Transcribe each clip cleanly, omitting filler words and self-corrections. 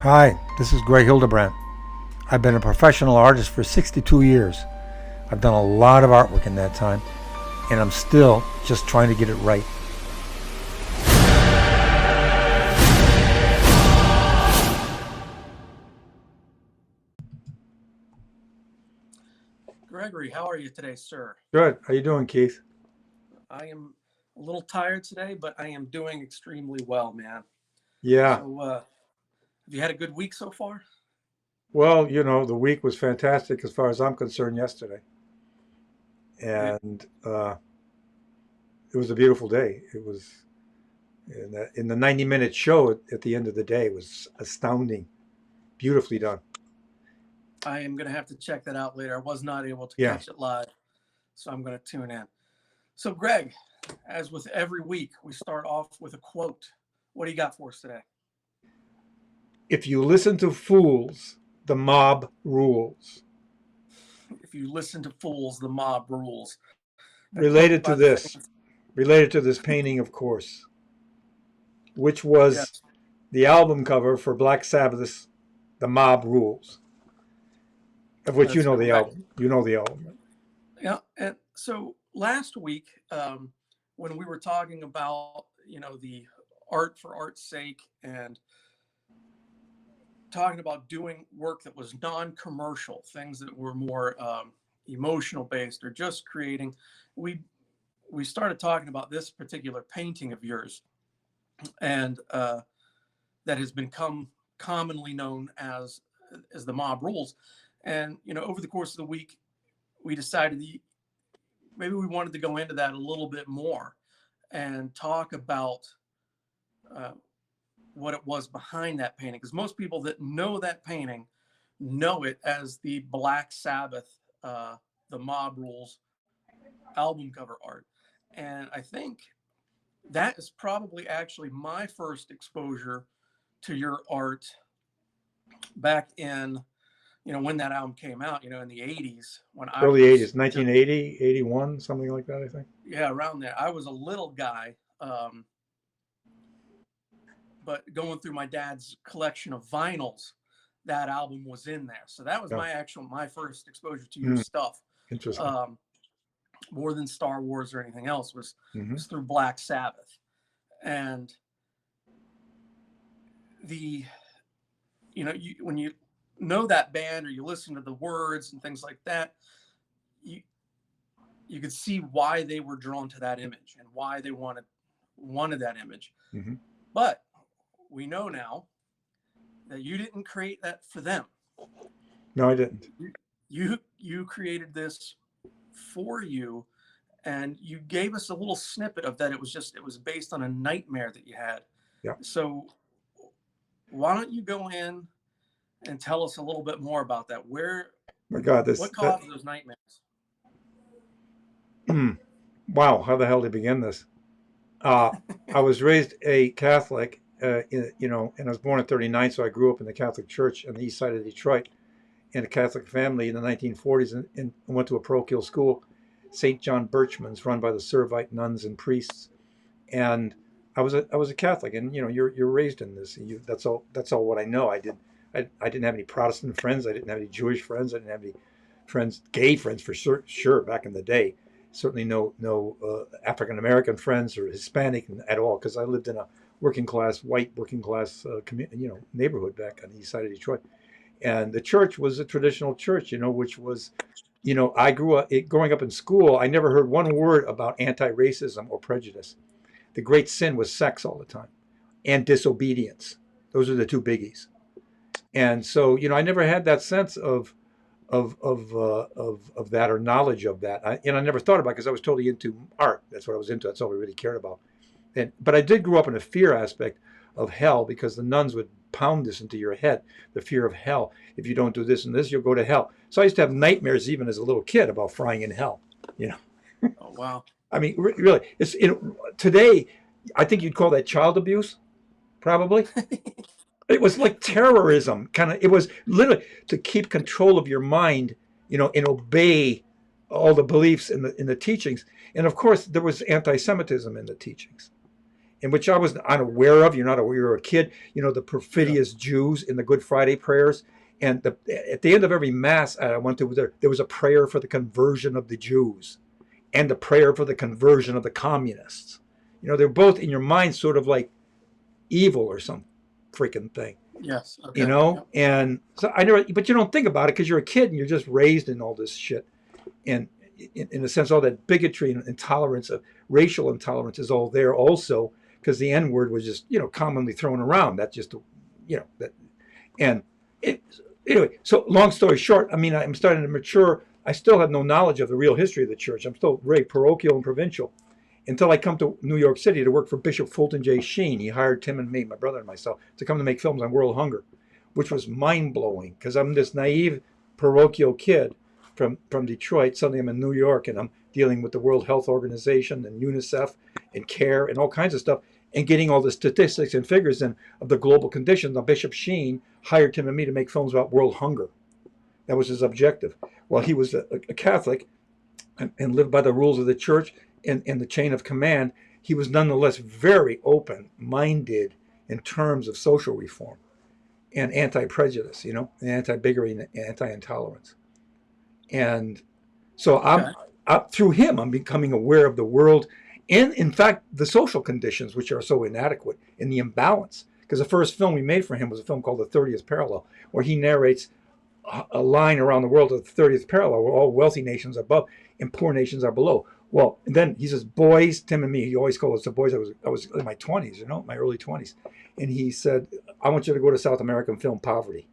Hi, this is Greg Hildebrandt. I've been a professional artist for 62 years. I've done a lot of artwork in that time, and I'm still just trying to get it right. Gregory, how are you today, sir? Good. How you doing, Keith? I am a little tired today, but I am doing extremely well, man. Yeah. So, have you had a good week so far? Well, the week was fantastic as far as I'm concerned yesterday. Good. And it was a beautiful day. It was in the 90-minute show at the end of the day was astounding. Beautifully done. I am going to have to check that out later. I was not able to Yeah. catch it live, so I'm going to tune in. So, Greg, as with every week, we start off with a quote. What do you got for us today? If you listen to fools, the mob rules. If you listen to fools, the mob rules. A quote Related to by the this, famous. related to this painting, of course, which was Yes, the album cover for Black Sabbath's "The Mob Rules," of which you that's know the correct. album. You know the album. Right? Yeah, and so last week, when we were talking about the art for art's sake and talking about doing work that was non-commercial, things that were more emotional based or just creating, we we started talking about this particular painting of yours, and that has become commonly known as the mob rules. And over the course of the week, we decided maybe we wanted to go into that a little bit more and talk about uh, what it was behind that painting. Because most people that know that painting know it as the Black Sabbath, the Mob Rules album cover art. And I think that is probably actually my first exposure to your art back in, when that album came out, in the 80s, when I Early was 80s, just, 1980, 81, something like that, I think. yeah, around there. I was a little guy. But going through my dad's collection of vinyls, that album was in there. So that was Yeah. my first exposure to your Mm, stuff. interesting. Um, More than Star Wars or anything else Hmm. was through Black Sabbath. And the when you know that band or you listen to the words and things like that, you you could see why they were drawn to that image and why they wanted that image. Hmm. But we know now that you didn't create that for them. No, I didn't. You created this for you, and you gave us a little snippet of that. It was based on a nightmare that you had. Yeah. So why don't you go in and tell us a little bit more about that? My God, this What that. caused those nightmares? Wow, how the hell did I begin this? Uh, I was raised a Catholic, and I was born in '39, so I grew up in the Catholic Church on the east side of Detroit in a Catholic family in the 1940s, and went to a parochial school, St. John Birchman's, run by the Servite nuns and priests. And I was a Catholic, and you're raised in this. That's all what I know. I didn't have any Protestant friends. I didn't have any Jewish friends. I didn't have any friends, gay friends for sure back in the day. Certainly no African American friends or Hispanic at all, because I lived in a white working class neighborhood back on the east side of Detroit. And the church was a traditional church, which was, I growing up in school. I never heard one word about anti-racism or prejudice. The great sin was sex all the time, and disobedience. Those are the two biggies. And so, I never had that sense of that, or knowledge of that. And I never thought about it because I was totally into art. That's what I was into. That's all we really cared about. But I did grow up in a fear aspect of hell, because the nuns would pound this into your head, the fear of hell. If you don't do this and this, you'll go to hell. So I used to have nightmares even as a little kid about frying in hell. You know, Oh wow. I mean, really, today. I think you'd call that child abuse, probably. It was like terrorism, kind of. It was literally to keep control of your mind, and obey all the beliefs in the teachings. And of course, there was anti-Semitism in the teachings. and which I was unaware of. You're not aware. You're a kid. You know, the Yeah. perfidious Jews in the Good Friday prayers. And at the end of every mass I went to, there was a prayer for the conversion of the Jews and a prayer for the conversion of the communists. You know, they're both in your mind sort of like evil or some freaking thing. Yes. You Okay. know, Yep. and so I never, but you don't think about it because you're a kid and you're just raised in all this shit. And in a sense, all that bigotry and intolerance of racial intolerance is all there also because the N word was just, you know, commonly thrown around. That's just, you know, that, and it, anyway, so long story short, I mean, I'm starting to mature. I still have no knowledge of the real history of the church. I'm still very parochial and provincial until I come to New York City to work for Bishop Fulton J. Sheen. He hired Tim and me, my brother and myself, to come to make films on world hunger, which was mind blowing because I'm this naive parochial kid from Detroit. Suddenly I'm in New York and I'm dealing with the World Health Organization and UNICEF and CARE and all kinds of stuff and getting all the statistics and figures in of the global conditions. Now Bishop Sheen hired Tim and me to make films about world hunger. That was his objective. Well, he was a Catholic and lived by the rules of the church and the chain of command. He was nonetheless very open-minded in terms of social reform and anti-prejudice, you know, and anti-bigotry and anti-intolerance. And so Okay. through him, I'm becoming aware of the world and, in fact, the social conditions, which are so inadequate and the imbalance. Because the first film we made for him was a film called The 30th Parallel, where he narrates a line around the world of the 30th parallel, where all wealthy nations are above and poor nations are below. Well, then he says, boys, Tim and me, he always called us the boys. I was in my 20s, you know, my early 20s. And he said, I want you to go to South America and film poverty.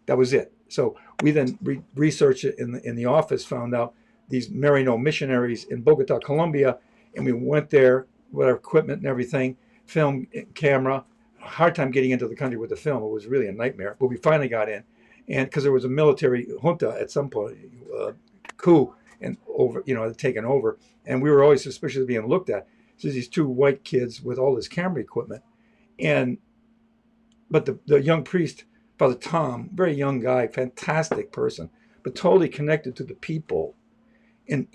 That was it. So we then researched it in the office, found out these Merino missionaries in Bogota, Colombia, and we went there with our equipment and everything, film, camera. Hard time getting into the country with the film. It was really a nightmare, but we finally got in, and because there was a military junta at some point, coup, and over, you know, had taken over, and we were always suspicious of being looked at. So these two white kids with all this camera equipment, and but the young priest, Father Tom, very young guy, fantastic person, but totally connected to the people. And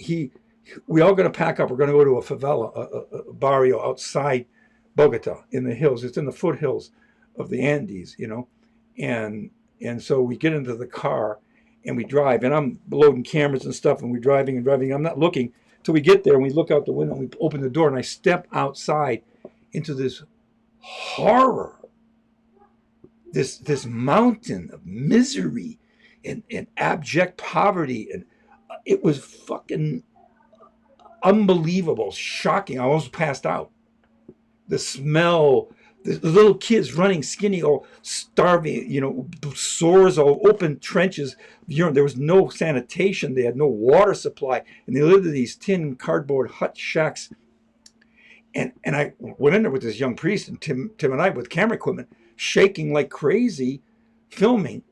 we all going to pack up. We're going to go to a favela, a barrio outside Bogota in the hills. It's in the foothills of the Andes, you know. And and so we get into the car and we drive. And I'm loading cameras and stuff, and we're driving and driving. I'm not looking till we get there, and we look out the window and we open the door, and I step outside into this horror, this mountain of misery and abject poverty, and it was fucking unbelievable, shocking. I almost passed out. The smell, the little kids running skinny, all starving, you know, sores, all open trenches. There was no sanitation. They had no water supply, and they lived in these tin cardboard hut shacks. And I went in there with this young priest and Tim and I with camera equipment, shaking like crazy, filming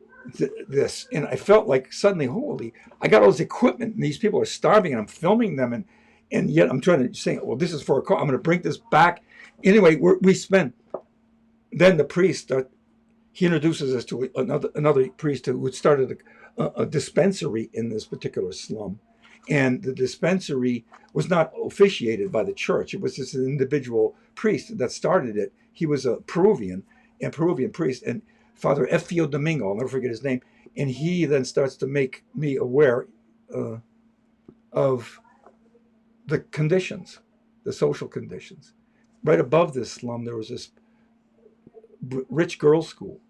this. And I felt like suddenly, holy, I got all this equipment and these people are starving and I'm filming them. And yet I'm trying to say, well, this is for a call. I'm going to bring this back. Anyway, we spend, then the priest, he introduces us to another priest who had started a dispensary in this particular slum. And the dispensary was not officiated by the church. It was just an individual priest that started it. He was a Peruvian priest, and Father Efio Domingo, I'll never forget his name. And he then starts to make me aware of the conditions, the social conditions. Right above this slum, there was this rich girls' school.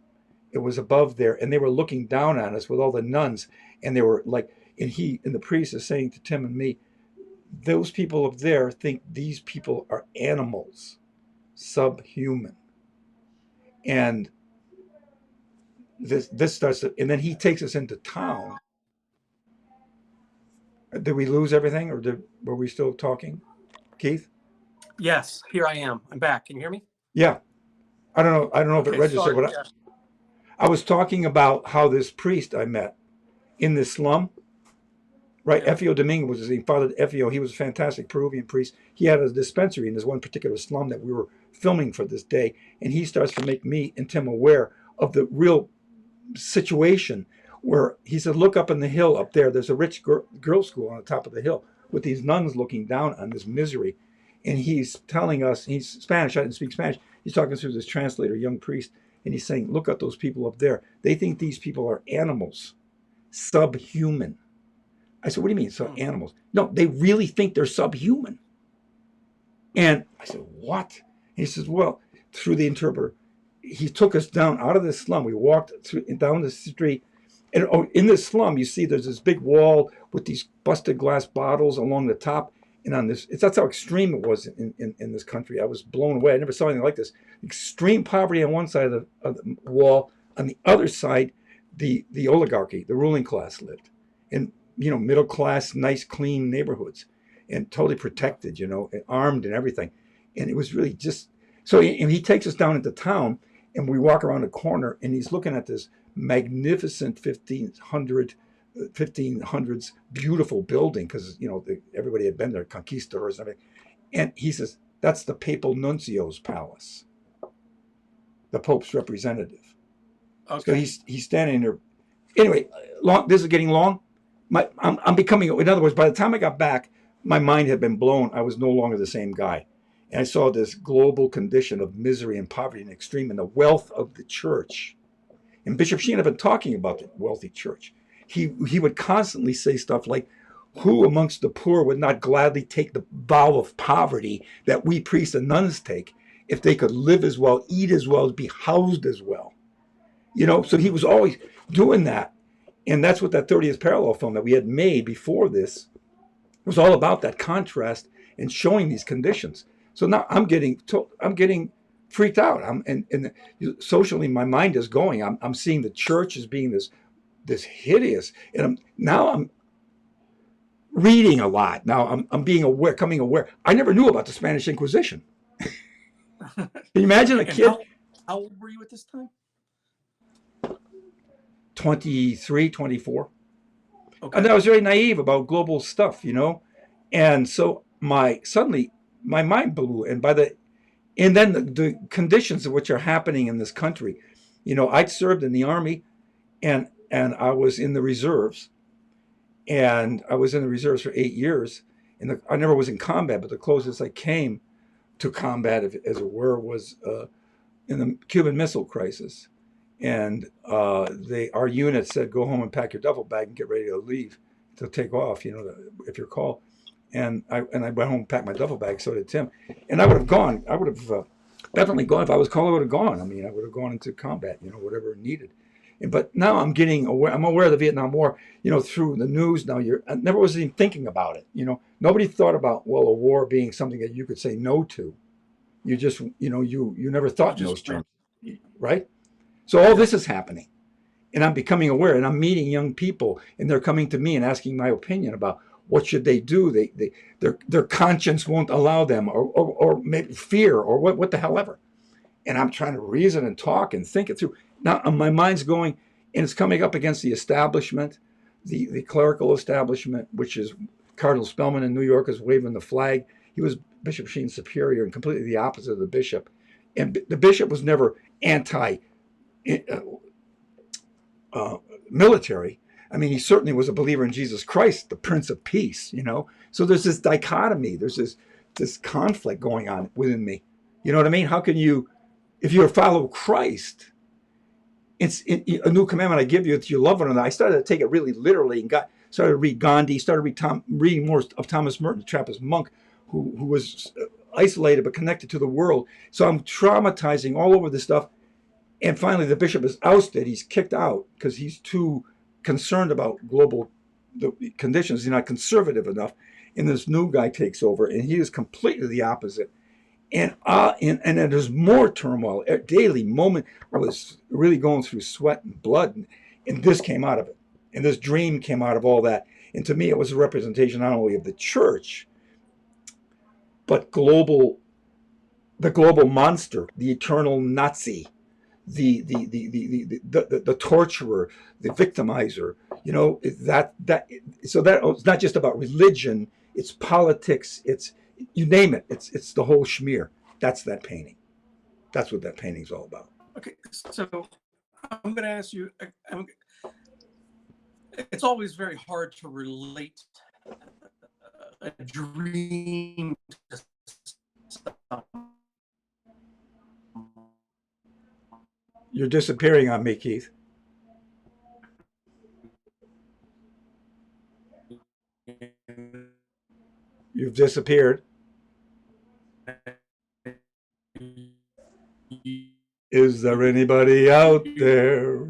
It was above there, and they were looking down on us with all the nuns, and they were like, and the priest is saying to Tim and me, those people up there think these people are animals, subhuman. And this starts to, and then he takes us into town. Did we lose everything, or were we still talking, Keith? Yes. Here I am. I'm back. Can you hear me? Yeah. I don't know if it Okay. registered, Sorry. but Yeah. I was talking about how this priest I met in this slum, right? Yeah. Efio Domingo was his name. Father Efio, he was a fantastic Peruvian priest. He had a dispensary in this one particular slum that we were filming for this day. And he starts to make me and Tim aware of the real situation where he said, look up in the hill up there. There's a rich girls' school on the top of the hill with these nuns looking down on this misery. And he's telling us, he's Spanish, I didn't speak Spanish. He's talking through this translator, young priest, and he's saying, look at those people up there. They think these people are animals, subhuman. I said, what do you mean, Hmm. animals? No, they really think they're subhuman. And I said, what? And he says, well, through the interpreter, he took us down out of this slum. We walked down the street. And in this slum, you see there's this big wall with these busted glass bottles along the top. And on this, that's how extreme it was in this country. I was blown away. I never saw anything like this. Extreme poverty on one side of the wall. On the other side, the oligarchy, the ruling class lived in, middle class, nice, clean neighborhoods, and totally protected, and armed and everything. And it was really just so. And he takes us down into town, and we walk around the corner, and he's looking at this magnificent 1500s beautiful building, because everybody had been there, conquistadors and everything. And he says, that's the papal nuncio's palace, the Pope's representative. Okay. So he's standing there. Anyway, this is getting long. I'm becoming, in other words, by the time I got back, my mind had been blown. I was no longer the same guy. And I saw this global condition of misery and poverty and extreme, and the wealth of the church. And Bishop Sheen had been talking about the wealthy church. He would constantly say stuff like, who amongst the poor would not gladly take the vow of poverty that we priests and nuns take if they could live as well, eat as well, be housed as well? So he was always doing that. And that's what that 30th parallel film that we had made before this was all about, that contrast and showing these conditions. So now I'm getting freaked out. And socially, my mind is going. I'm seeing the church as being this hideous, and I'm reading a lot. Now I'm becoming aware. I never knew about the Spanish Inquisition. Can you imagine a kid? How old were you at this time? 23, 24. Okay. And I was very naive about global stuff, and so suddenly my mind blew, and then the conditions of which are happening in this country. I'd served in the Army, and I was in the reserves, and I was in the reserves for 8 years, and I never was in combat, but the closest I came to combat, as it were, was in the Cuban Missile Crisis. And our unit said, go home and pack your duffel bag and get ready to leave, to take off, if you're called. And I went home and packed my duffel bag. So did Tim. And I would have gone. I would have definitely gone. If I was called, I would have gone. I mean, I would have gone into combat, whatever needed. But now I'm getting aware. I'm aware of the Vietnam War, through the news. Now I never was even thinking about it. Nobody thought about, well, a war being something that you could say no to. You just, you never thought in those terms, right? So all this is happening, and I'm becoming aware, and I'm meeting young people, and they're coming to me and asking my opinion about what should they do. Their conscience won't allow them, or maybe fear, or what the hell ever. And I'm trying to reason and talk and think it through. Now my mind's going, and it's coming up against the establishment, the clerical establishment, which is Cardinal Spellman in New York is waving the flag. He was Bishop Sheen's superior and completely the opposite of the bishop. And the bishop was never anti military. I mean, he certainly was a believer in Jesus Christ, the Prince of Peace, So there's this dichotomy. There's this conflict going on within me. You know what I mean? How can you, if you follow Christ, it's a new commandment I give you, that you love one another. I started to take it really literally and started to read Gandhi, started reading more of Thomas Merton, the Trappist monk, who was isolated but connected to the world. So I'm traumatizing all over this stuff. And finally, the bishop is ousted. He's kicked out because he's too concerned about the conditions. He's not conservative enough. And this new guy takes over, and he is completely the opposite. And there's more turmoil. Daily moment, I was really going through sweat and blood, and this came out of it. And this dream came out of all that. And to me, it was a representation not only of the church, but the global monster, the eternal Nazi, the torturer, the victimizer. So that it's not just about religion. It's politics. It's, you name it. It's the whole schmear. That's that painting. That's what that painting's all about. Okay, so I'm going to ask you. It's always very hard to relate a dream to You're disappearing on me, Keith. You've disappeared. Is there anybody out there?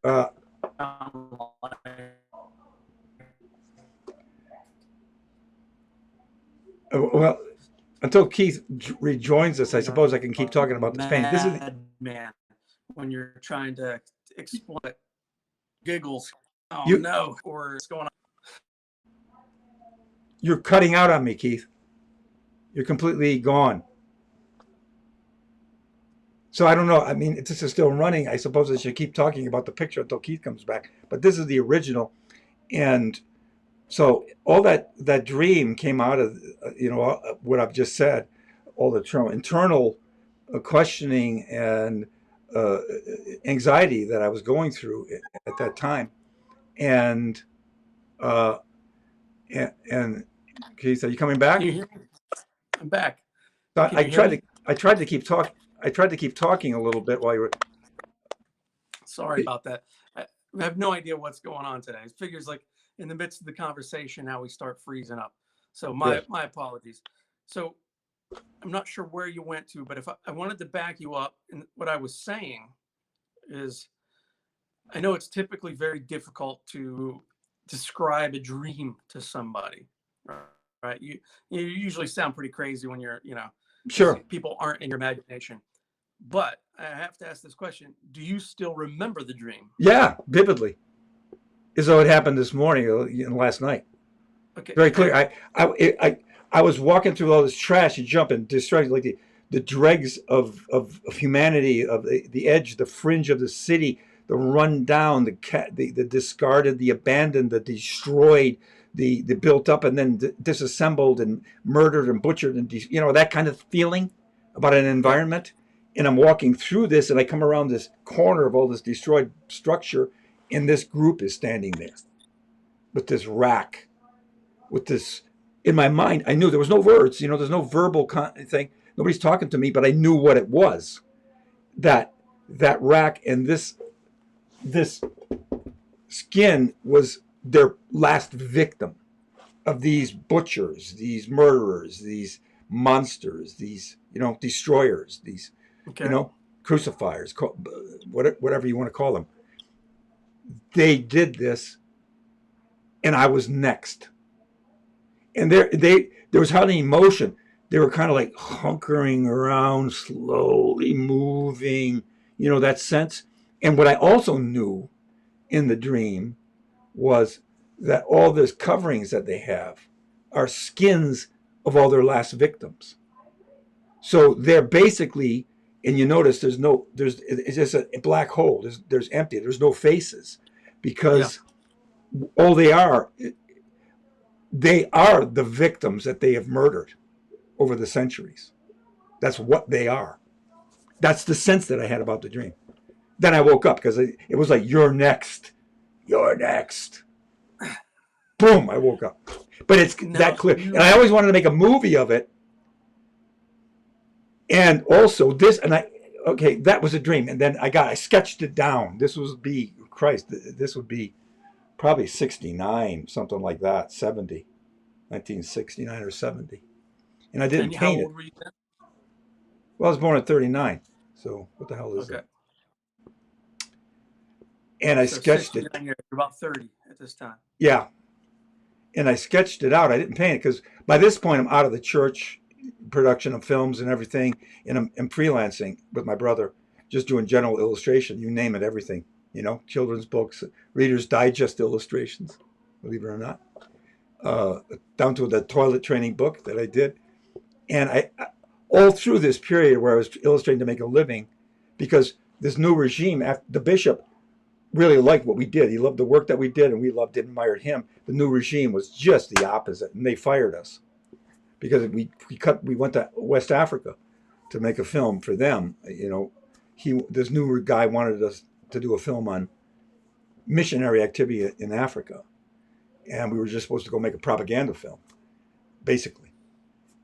Uh, well, until Keith rejoins us, I suppose I can keep talking about this pain. This is man when you're trying to explain it. Giggles. Oh you. no, or what's going on? You're cutting out on me, Keith. You're completely gone. So I don't know. I mean, if this is still running, I suppose I should keep talking about the picture until Keith comes back. But this is the original, and so all that dream came out of what I've just said, all the internal questioning and uh, anxiety that I was going through at that time, and uh, and Keith, are you coming Can back? you hear me? I'm back. So Can you hear me? I tried to keep talking. I tried to keep talking a little bit while you were. Sorry about that. I have no idea what's going on today. It figures like in the midst of the conversation, how we start freezing up. So my apologies. So I'm not sure where you went to, but if I wanted to back you up, and what I was saying is, I know it's typically very difficult to describe a dream to somebody, right? You usually sound pretty crazy when you're, Sure. people aren't in your imagination. But I have to ask this question: do you still remember the dream? Yeah, vividly, as though it happened this morning, last night. Okay. Very clear. I was walking through all this trash and jumping, destroying like the dregs of humanity, of the edge, the fringe of the city, the run down, the discarded, the abandoned, the destroyed, the built up and then disassembled and murdered and butchered, and that kind of feeling about an environment. And I'm walking through this, and I come around this corner of all this destroyed structure, and this group is standing there with this rack, with this. In my mind, I knew there was no words. There's no verbal thing. Nobody's talking to me, but I knew what it was. That rack and this skin was their last victim of these butchers, these murderers, these monsters, these destroyers, these crucifiers, whatever you want to call them. They did this, and I was next. And there was hardly emotion. They were kind of like hunkering around, slowly moving, that sense. And what I also knew in the dream was that all these coverings that they have are skins of all their last victims. So they're basically, and you notice it's just a black hole. There's empty. There's no faces, because all they are the victims that they have murdered over the centuries. That's what they are. That's the sense that I had about the dream. Then I woke up because it was like, you're next. You're next. Boom, I woke up. But it's that clear. And I always wanted to make a movie of it. And also this, that was a dream. And then I sketched it down. This would be probably 69, something like that, 70, 1969 or 70. And I didn't paint how old it. were you then? Well, I was born in 39. So what the hell is that? And I sketched it. You're about 30 at this time. Yeah. And I sketched it out. I didn't paint it because by this point I'm out of the church production of films and everything. And I'm freelancing with my brother, just doing general illustration. You name it, everything. Children's books, Reader's Digest illustrations, believe it or not. Down to the toilet training book that I did. And I all through this period where I was illustrating to make a living, because this new regime, the bishop really liked what we did. He loved the work that we did, and we admired him. The new regime was just the opposite, and they fired us because we went to West Africa to make a film for them. this new guy wanted us to do a film on missionary activity in Africa, and we were just supposed to go make a propaganda film, basically.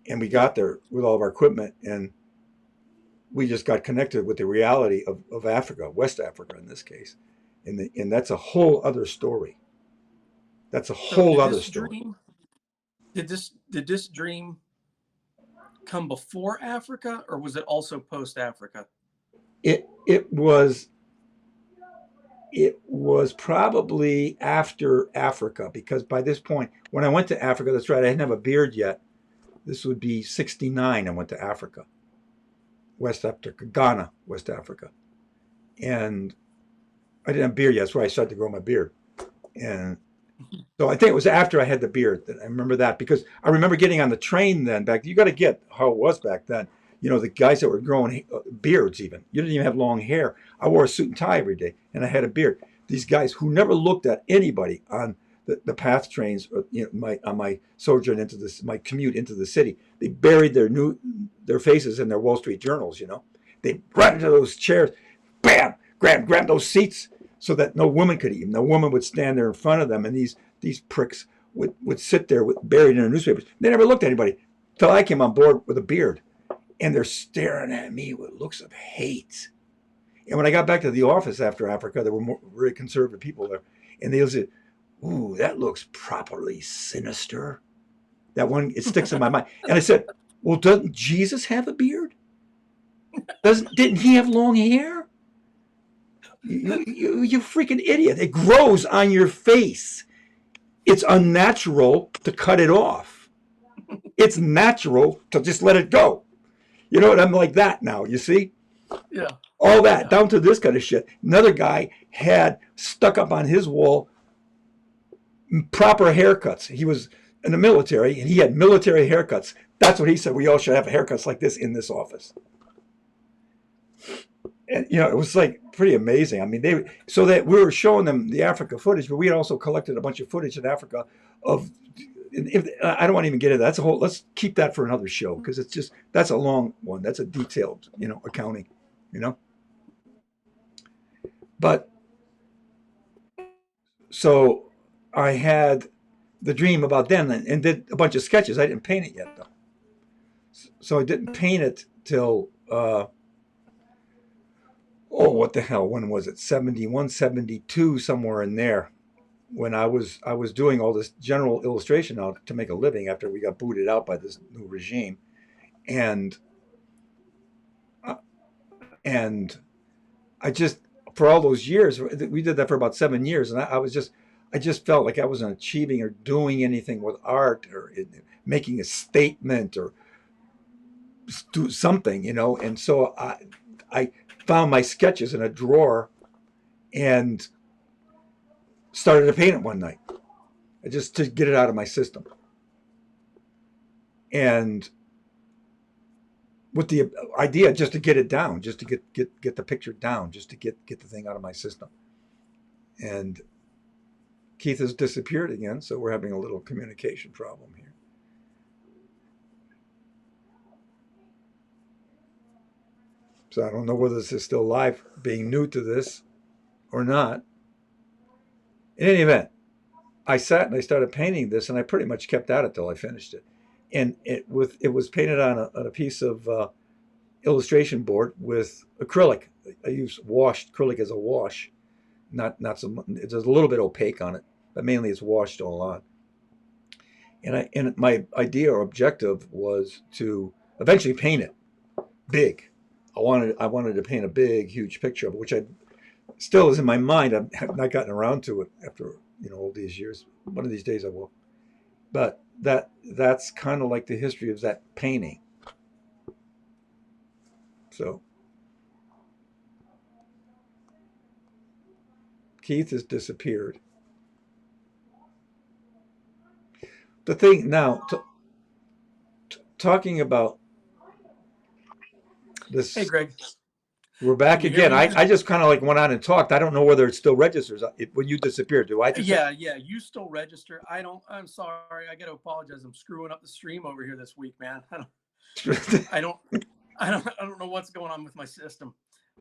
And we got there with all of our equipment, and we just got connected with the reality of Africa, West Africa in this case, and that's a whole other story. That's a So whole other story. Did this dream come before Africa, or was it also post Africa? It was probably after Africa, because by this point, when I went to Africa, that's right, I didn't have a beard yet. This would be 69. I went to Africa, West Africa, Ghana, West Africa. And I didn't have a beard yet. That's where I started to grow my beard. And so I think it was after I had the beard that I remember that, because I remember getting on the train then back. You got to get how it was back then. You know, the guys that were growing beards, even. You didn't even have long hair. I wore a suit and tie every day, and I had a beard. These guys who never looked at anybody on the PATH trains, or, you know, on my sojourn into this, my commute into the city, they buried their faces in their Wall Street journals. You know, they run into those chairs, bam, grab those seats, so that no woman could eat. No woman would stand there in front of them, and these pricks would sit there buried in their newspapers. They never looked at anybody till I came on board with a beard. And they're staring at me with looks of hate. And when I got back to the office after Africa, there were very conservative people there. And they said, "Ooh, that looks properly sinister." That one, it sticks in my mind. And I said, "Well, doesn't Jesus have a beard? Didn't he have long hair? You freaking idiot. It grows on your face. It's unnatural to cut it off. It's natural to just let it go." You know what? I'm like that now, you see? Yeah. All that, down to this kind of shit. Another guy had stuck up on his wall proper haircuts. He was in the military, and he had military haircuts. That's what he said. We all should have haircuts like this in this office. And, you know, it was like pretty amazing. I mean, so that we were showing them the Africa footage, but we had also collected a bunch of footage in Africa of, I don't want to even get into that. Let's keep that for another show, because that's a long one. That's a detailed, you know, accounting, you know. But so I had the dream about them, and did a bunch of sketches. I didn't paint it yet, though. So I didn't paint it till, what the hell? When was it? 71, 72, somewhere in there. When I was doing all this general illustration now to make a living after we got booted out by this new regime, and I just, for all those years, we did that for about 7 years, and I just felt like I wasn't achieving or doing anything with art, or making a statement, or do something, you know. And so I found my sketches in a drawer and started to paint it one night, just to get it out of my system. And with the idea just to get it down, just to get the picture down, just to get the thing out of my system. And Keith has disappeared again, so we're having a little communication problem here. So I don't know whether this is still live, being new to this or not. In any event, I sat and I started painting this, and I pretty much kept at it till I finished it. And it was painted on a piece of illustration board with acrylic. I use washed acrylic as a wash, not so. It's a little bit opaque on it, but mainly it's washed all on. And my idea or objective was to eventually paint it big. I wanted to paint a big, huge picture of it, which I still is in my mind. I have not gotten around to it after, you know, all these years. One of these days I will. But that's kind of like the history of that painting. So Keith has disappeared. The thing now, talking about this. Hey, Greg. We're back again. I just kind of like went on and talked. I don't know whether it still registers. When you disappeared, do I disappear? Yeah, you still register. I'm sorry. I got to apologize. I'm screwing up the stream over here this week, man. I don't know what's going on with my system.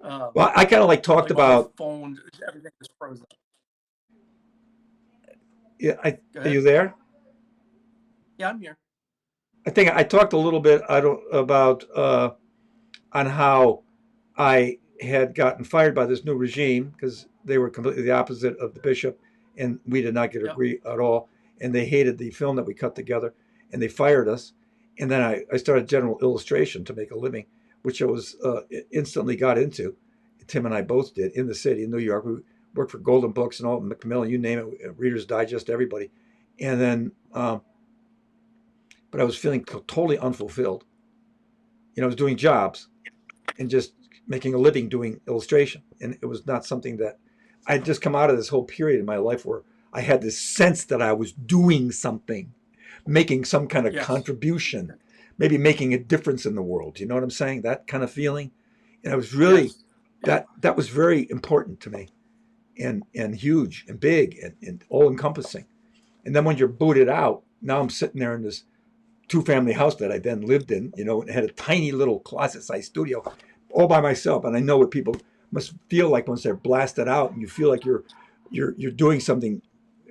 Well, I kind of like talked like all the about. phone, everything is frozen. Yeah, Go are ahead. you there? Yeah, I'm here. I think I talked a little bit. I don't about on how I had gotten fired by this new regime because they were completely the opposite of the bishop, and we did not get Yep. agree at all. And they hated the film that we cut together, and they fired us. And then I started general illustration to make a living, which I was instantly got into. Tim and I both did in the city in New York. We worked for Golden Books and all Macmillan, you name it, Reader's Digest, everybody. And then, but I was feeling totally unfulfilled. I was doing jobs and just making a living doing illustration. And it was not something that I'd just come out of this whole period in my life where I had this sense that I was doing something, making some kind of Yes. contribution, maybe making a difference in the world. You know what I'm saying? That kind of feeling. And I was really Yes. Yep. that was very important to me and huge and big and all encompassing. And then when you're booted out, now I'm sitting there in this two-family house that I then lived in, and had a tiny little closet-sized studio all by myself. And I know what people must feel like once they're blasted out and you feel like you're doing something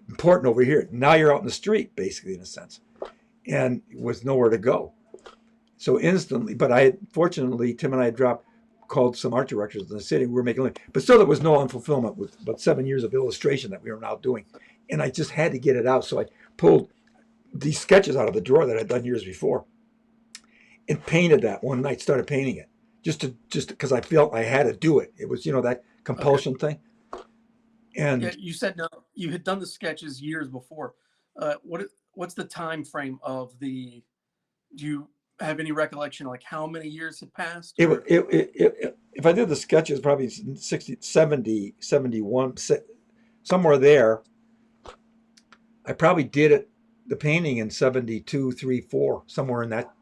important over here. Now you're out in the street, basically, in a sense, and with nowhere to go. So instantly, but I had, fortunately, Tim and I had called some art directors in the city. We were making, but still, there was no unfulfillment with about 7 years of illustration that we were now doing, and I just had to get it out. So I pulled these sketches out of the drawer that I'd done years before and painted that one night. Started painting it just because I felt I had to do it. It was that Okay. compulsion thing. Yeah, And you said no. You had done the sketches years before. What's the time frame of the? Do you have any recollection, like how many years had passed, it, or? if I did the sketches, probably 60, 70, 71, somewhere there. I probably did it, the painting in 72, 3, 4, somewhere in that,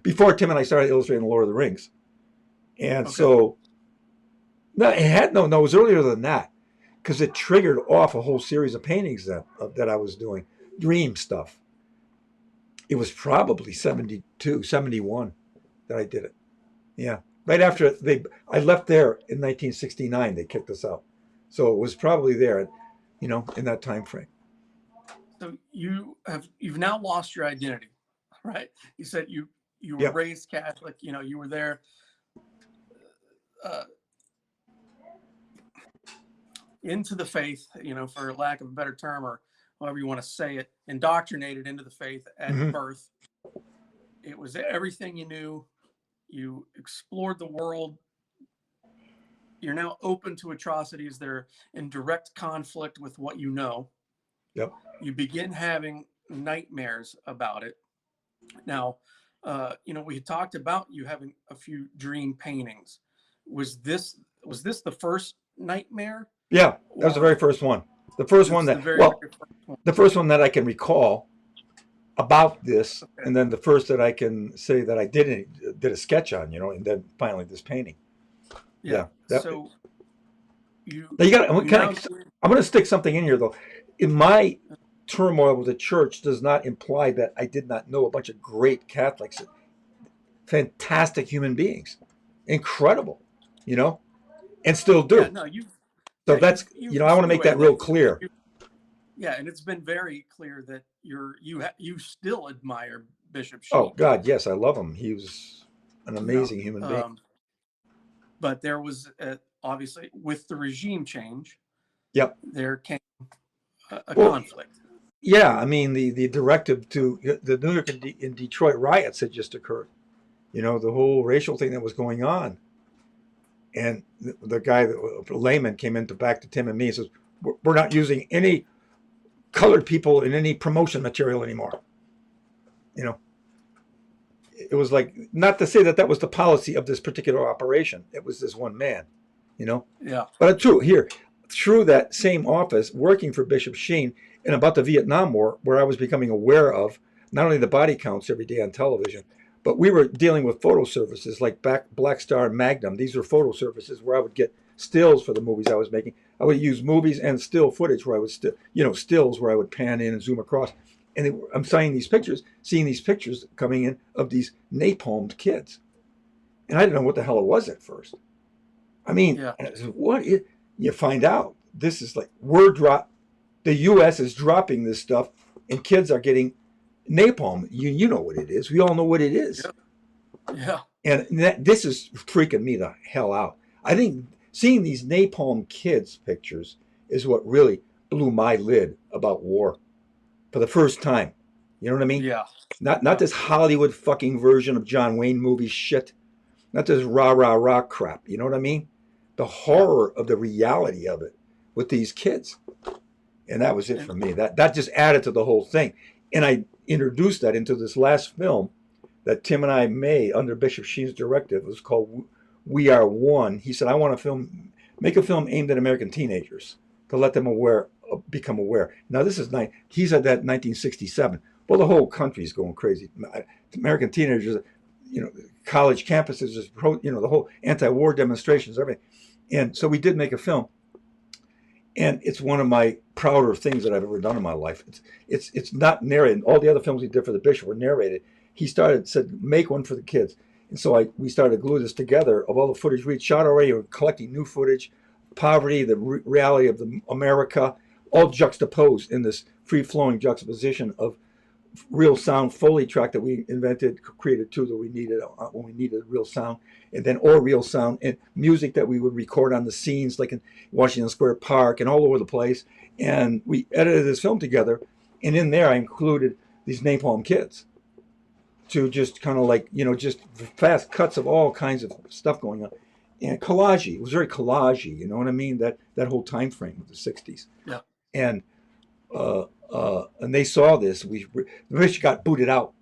before Tim and I started illustrating the Lord of the Rings. And Okay. so, no, no, it was earlier than that because it triggered off a whole series of paintings that I was doing, dream stuff. It was probably 72, 71 that I did it. Yeah. Right after I left there in 1969, they kicked us out. So it was probably there, in that time frame. So you've now lost your identity, right? You said you were Yep. raised Catholic. You were there. Uh, into the faith, for lack of a better term, or however you want to say it, indoctrinated into the faith at Hmm. birth. It was everything you knew. You explored the world. You're now open to atrocities that are in direct conflict with what you know. Yep. You begin having nightmares about it. Now, we had talked about you having a few dream paintings. Was this the first nightmare, Yeah, that was the very or first one. The first this one was the that, very, well, very first one? the first one that I can recall about this, Okay. and then the first that I can say that I did a sketch on, and then finally this painting. Yeah. Yeah, that. So you Now you got. you now I'm going to stick something in here though. In my turmoil with the church does not imply that I did not know a bunch of great Catholics, fantastic human beings, incredible, you know, and still yeah, do. no, So yeah, that's, you've I want to make that insinuated real that, clear. yeah, and it's been very clear that you still admire Bishop Oh Sheen. God, yes, I love him. He was an you know amazing human being. um but there was, obviously, with the regime change, Yep. there came a Well, conflict. yeah, I mean the directive to the New York and Detroit riots had just occurred. The whole racial thing that was going on, and the guy, the layman, came in to back to Tim and me and says, "We're not using any colored people in any promotion material anymore." You know, it was like, not to say that that was the policy of this particular operation. It was this one man. You know, Yeah. but true here, through that same office, working for Bishop Sheen, and about the Vietnam War, where I was becoming aware of not only the body counts every day on television, but we were dealing with photo services like Black Star and Magnum. These were photo services where I would get stills for the movies I was making. I would use movies and still footage where I would stills where I would pan in and zoom across. And I'm seeing these pictures coming in of these napalmed kids. and I didn't know what the hell it was at first. I mean, Yeah. and I said, what is, you find out this is like word drop. The U.S. is dropping this stuff, and kids are getting napalm. You know what it is. We all know what it is. Yeah. Yeah. And this is freaking me the hell out. I think seeing these napalm kids pictures is what really blew my lid about war for the first time. You know what I mean? Yeah. Not Yeah. this Hollywood fucking version of John Wayne movie shit. Not this rah rah rah crap. You know what I mean? The Yeah. horror of the reality of it with these kids. And that was it And for me. That just added to the whole thing. And I introduced that into this last film that Tim and I made under Bishop Sheen's directive. It was called We Are One. He said, I want to make a film aimed at American teenagers to let them become aware. Now this is he said that in 1967. Well, the whole country's going crazy. American teenagers, college campuses, the whole anti-war demonstrations, everything. And so we did make a film, and it's one of my prouder things that I've ever done in my life. It's not narrated. All the other films he did for the Bishop were narrated. He said make one for the kids, and so we started to glue this together of all the footage we'd shot already, or collecting new footage, poverty, the reality of America, all juxtaposed in this free-flowing juxtaposition of real sound Foley track that we created too, that we needed when we needed real sound, and then real sound and music that we would record on the scenes, like in Washington Square Park and all over the place. And we edited this film together, and in there I included these napalm kids to just kind of like, just fast cuts of all kinds of stuff going on. And collagey, it was very collagey, you know what I mean? That whole time frame of the 60s. yeah. And and they saw this. The British got booted out,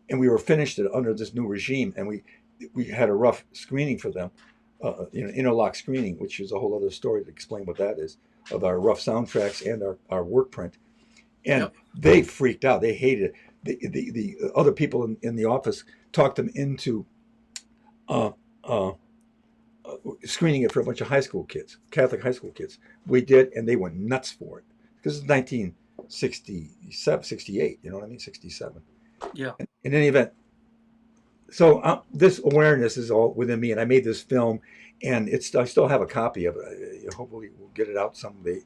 and we were finished it under this new regime, and we had a rough screening for them, interlock screening, which is a whole other story to explain what that is, of our rough soundtracks and our work print. And Yep. they freaked out. They hated it. The other people in the office talked them into uh, uh, screening it for a bunch of high school kids, Catholic high school kids. We did, and they went nuts for it because it's 1967, 68, you know what I mean? 67. Yeah. In any event, so this awareness is all within me, and I made this film, and I still have a copy of it. Hopefully, we'll get it out someday,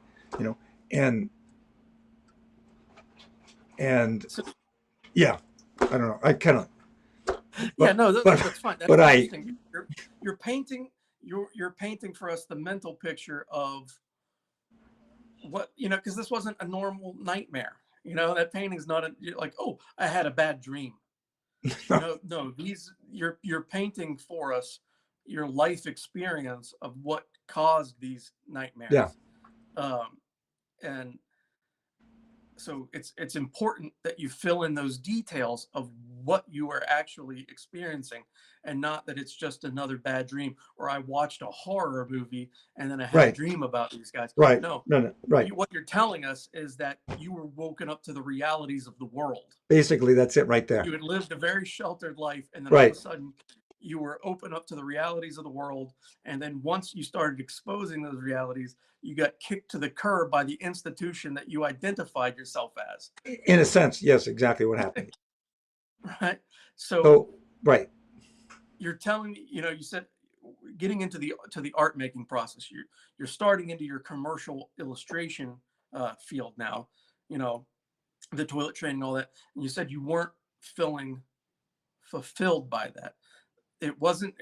and and So, yeah, I don't know. I kind of, yeah. but No, but that's fine. That's but interesting. You're painting. You're painting for us the mental picture of what because this wasn't a normal nightmare. That painting's not you're like, oh, I had a bad dream. No, you're painting for us your life experience of what caused these yeah, nightmares. And so it's important that you fill in those details of what you are actually experiencing, and not that it's just another bad dream, or I watched a horror movie and then I had a right, dream about these guys. right, No, no, right. what you're telling us is that you were woken up to the realities of the world. Basically, that's it right there. You had lived a very sheltered life, and then all of a Right. sudden you were open up to the realities of the world. And then once you started exposing those realities, you got kicked to the curb by the institution that you identified yourself as. In a sense, yes, exactly what happened. Right. So So, right, you're telling me, you said getting into the art making process, you're starting into your commercial illustration field now, the toilet train and all that. And you said you weren't feeling fulfilled by that. It wasn't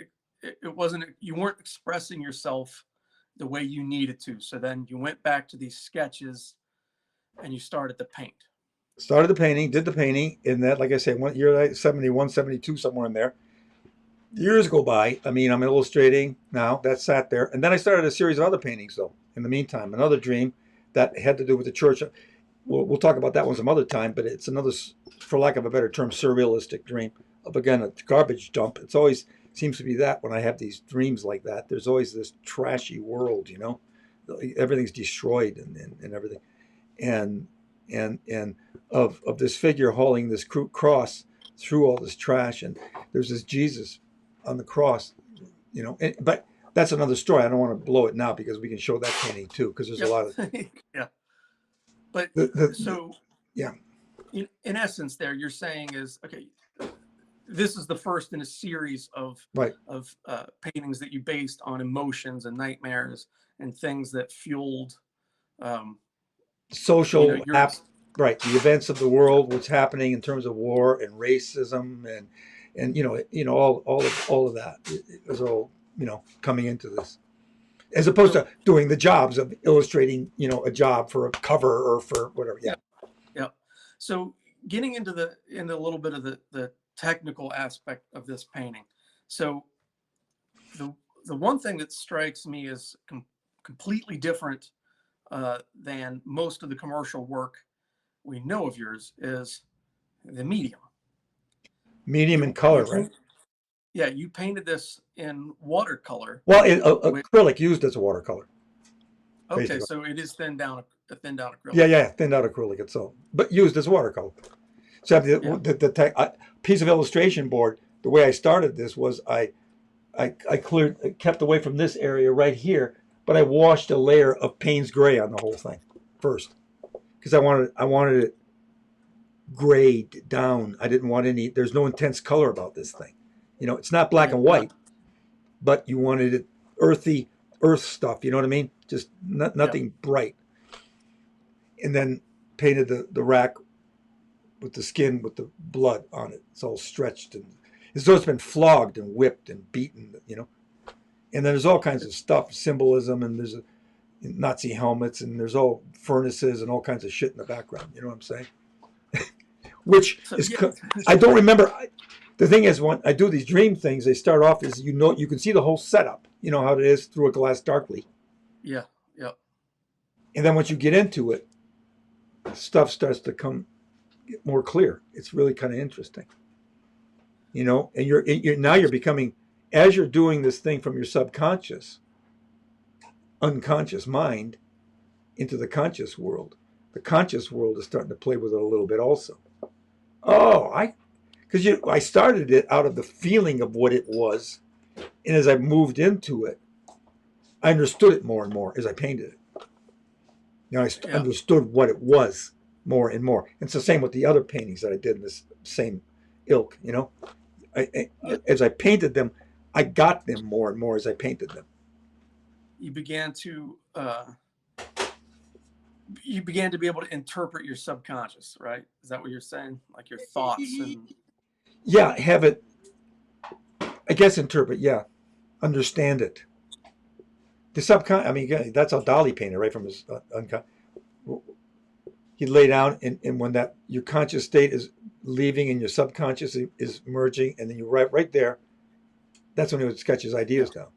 you weren't expressing yourself the way you needed to. So then you went back to these sketches and you started to paint. started the painting, did the painting, in that, like I say, one year, like 71, 72, somewhere in there. Years go by. I mean, I'm illustrating now. That sat there. And then I started a series of other paintings, though, in the meantime. Another dream that had to do with the church. We'll talk about that one some other time, but it's another, for lack of a better term, surrealistic dream of, again, a garbage dump. It's always seems to be that when I have these dreams like that. There's always this trashy world, everything's destroyed and everything. And of this figure hauling this cross through all this trash, and there's this Jesus on the cross, but that's another story. I don't want to blow it now because we can show that painting too, because there's a Yep. lot of Yeah. But the so yeah, in essence there, you're saying is, okay, this is the first in a series Right. of paintings that you based on emotions and nightmares and things that fueled, um, Social your. right, the events of the world, what's happening in terms of war and racism and all of that. It was all coming into this, as opposed So to doing the jobs of illustrating a job for a cover or for whatever. yeah, Yeah. yeah. So getting into a little bit of the technical aspect of this painting. So the the one thing that strikes me as completely different than most of the commercial work we know of yours is the medium. Medium and You color, right? paint, yeah, you painted this in watercolor. Well, With, acrylic used as a watercolor, okay, basically. so it is a thinned down Yeah, acrylic. yeah, thinned out acrylic itself, but used as watercolor. So Yeah, piece of illustration board. The way I started this was I kept away from this area right here, but I washed a layer of Payne's gray on the whole thing first because I wanted it grayed down. I didn't want any. There's no intense color about this thing. It's not black yeah, and white, but you wanted it earthy, earth stuff. You know what I mean? Just yeah, nothing bright. And then painted the rack with the skin with the blood on it. It's all stretched and as though it's been flogged and whipped and beaten. And then there's all kinds of stuff, symbolism, and there's Nazi helmets, and there's all furnaces and all kinds of shit in the background. You know what I'm saying? Which so is, yeah, I don't remember. The thing is, when I do these dream things, they start off as you can see the whole setup. You know how it is through a glass darkly, yeah, yeah. and then once you get into it, stuff starts to get more clear. It's really kind of interesting. And you're now you're becoming, as you're doing this thing from your subconscious, unconscious mind into the conscious world. The conscious world is starting to play with it a little bit also. Oh, because I started it out of the feeling of what it was, and as I moved into it, I understood it more and more as I painted it. I Yeah. understood what it was more and more. And it's the same with the other paintings that I did in this same ilk. Yeah, As I painted them, I got them more and more as I painted them. you began to you began to be able to interpret your subconscious, right? Is that what you're saying? Like your thoughts and Yeah, have it. I guess interpret. Yeah, understand it. The subconscious. I mean, again, that's how Dali painted, right from his unconscious. He'd lay down, and when that your conscious state is leaving and your subconscious is merging, and then you right there. That's when he would sketch his yeah, ideas down.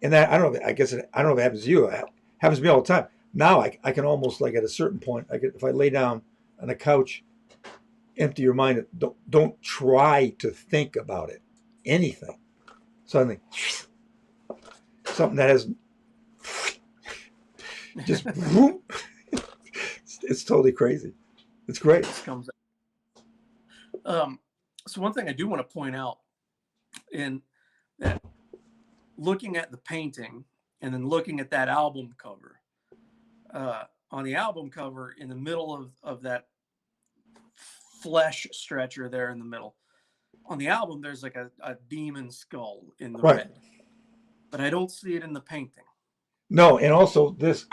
And that I don't know. I guess I don't know if it happens to you. It happens to me all the time. Now I can almost like at a certain point, if I lay down on a couch, empty your mind. Don't try to think about it, anything. Suddenly, something that has just whoop, it's totally crazy. It's great. this comes out. So one thing I do want to point out in that looking at the painting and then looking at that album cover, on the album cover in the middle of that flesh stretcher there in the middle, on the album there's like a demon skull in the Right. red, but I don't see it in the painting. No, and also there's